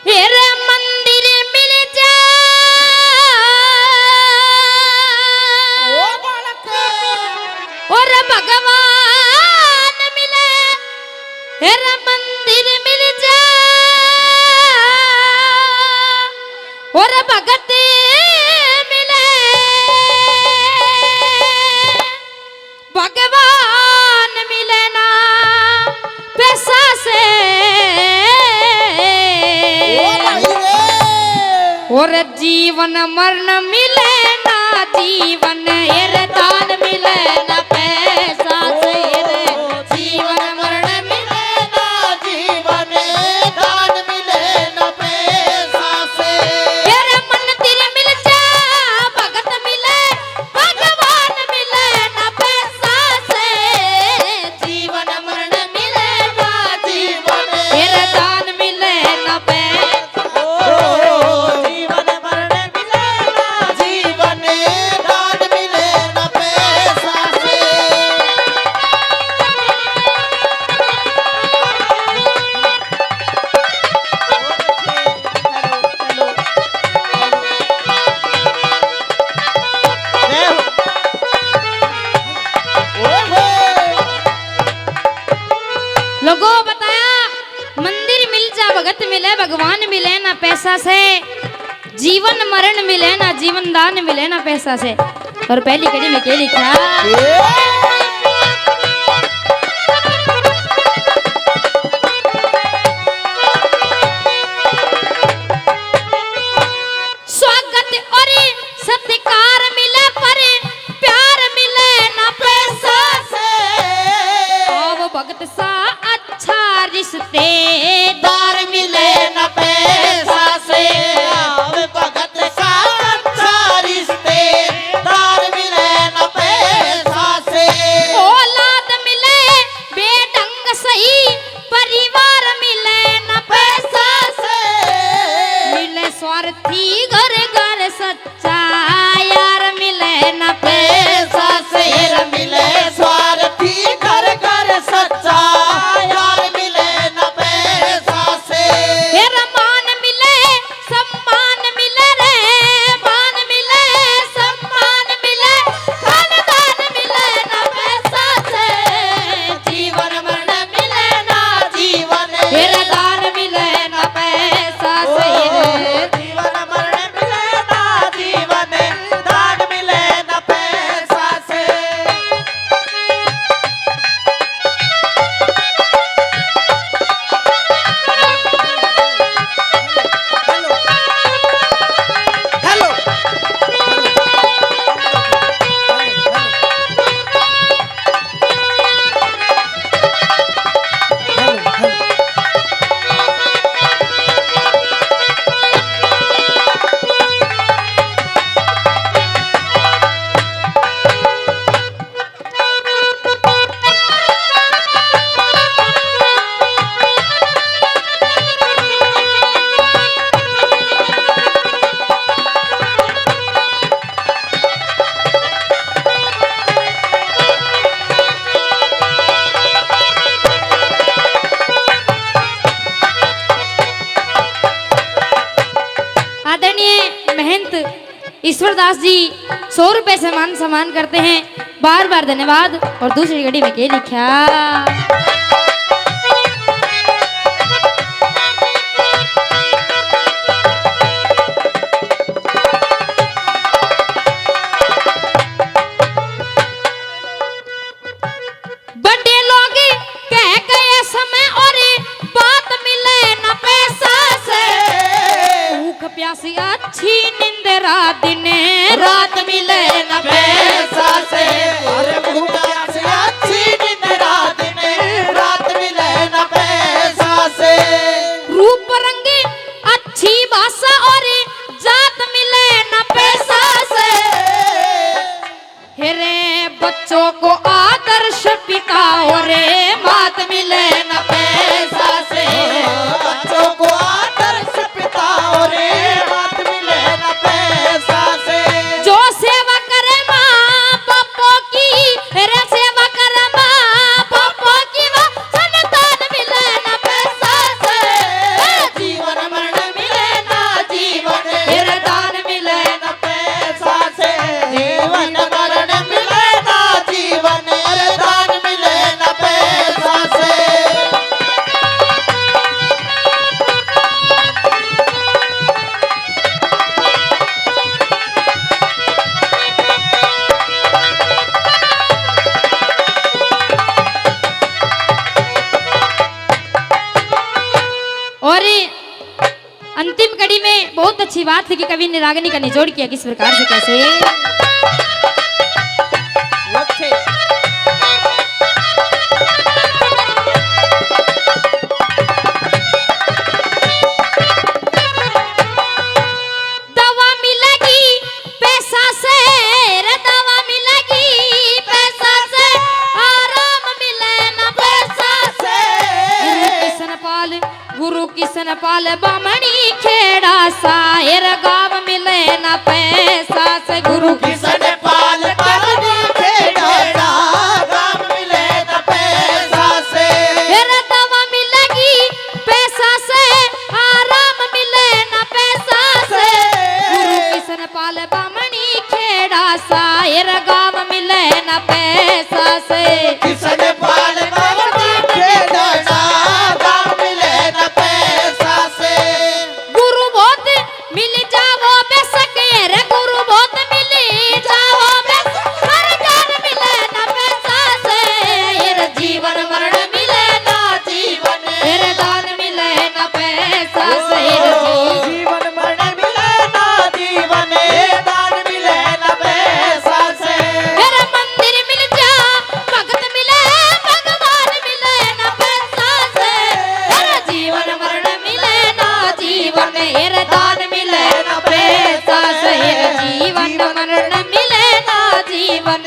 हेरे मंदिर मिल जा और भगवान मिले, हेरे मंदिर मिल जा और भगत मिले, भगवान मिले ना पैसा से और जीवन मरण मिले ना जीवन हेरे दान मिले ना पैसा से हेरे जीवन मरण मिले ना जीवन दान मिले ना पैसा से हेरे मंदिर मिल जा भगत मिले भगवान मिले ना पैसा से जीवन मरण मिले ना जीवन हेरे दान मिले ना लोगों बताया मंदिर मिल जा भगत मिले भगवान मिले ना पैसा से जीवन मरण मिले ना जीवन दान मिले ना पैसा से। और पहली कड़ी में क्या लिखा स्वागत और सत्कार मिले पर प्यार मिले ना पैसा से अब भगत सा अच्छा रिश्तेदार मिले न पैसा से अब भगत सा अच्छा रिश्तेदार मिले न पैसा से औलाद मिले बेढंग सही परिवार मिले न पैसा से मिले स्वार्थी घर घर सच्चा यार मिले न पैसा से मिले स्वार्थी घर घर सच्चा ईश्वरदास जी 100 रुपए से मान सम्मान करते हैं, बार बार धन्यवाद। और दूसरी घड़ी में क्या लिखा बड़े लोग कह गए समय और बात मिले न पैसा से भूख प्यासी अच्छी निंद्रा दिन रात मिले न पैसा से अरे भूख प्यासी अच्छी निंद्रा दिन रात मिले न पैसा से रूप रंगी अच्छी भाषा और जात मिले न पैसा से हेरे बच्चों को आदर्श पिता और मात मिले न पैसा से बच्चों को आदर्श पिता और मात मिले न पैसा से जो सेवा करे माँ बापों की हेरे सेवा करे माँ बापों की वो संतान मिले न पैसा से जीवन मरण अंतिम कड़ी में बहुत अच्छी बात है कि कवि ने रागनी का निचोड़ किया किस प्रकार से कैसे। दवा मिलेगी पैसा से, दवा मिलेगी पैसा से, आराम मिले ना पैसा से। गुरु किशन पाल बामणी खेड़ा सायर गाँव मिले ना पैसा से। गुरु किशन पाल बामणी खेड़ा गाँव मिले ना पैसा से। दवा मिलेगी पैसा से, आराम मिले ना पैसा से। गुरु किशन पाल बामणी खेड़ा सायर गाँव मिले ना पैसा से। किशन पाल बामणी खेड़ा गाँव मिले ना पैसा से। गुरु बहुत मिल जाओ बेशक रे, गुरु बहुत मिल जाओ बेशक, हर जान मिले ना पैसा से। ये जीवन मरण मिले ना जीवन, तेरे दान मिले ना पैसा से। जीवन मरण मिले ना जीवन, दान मिले ना पैसा से। तेरे मंदिर मिल जा भगत मिले, भगवान मिले ना पैसा से। तेरे जीवन मरण मिले ना जीवन, तेरे दान मिले ना पैसा से। जीवन मरण मिले ना जीवन,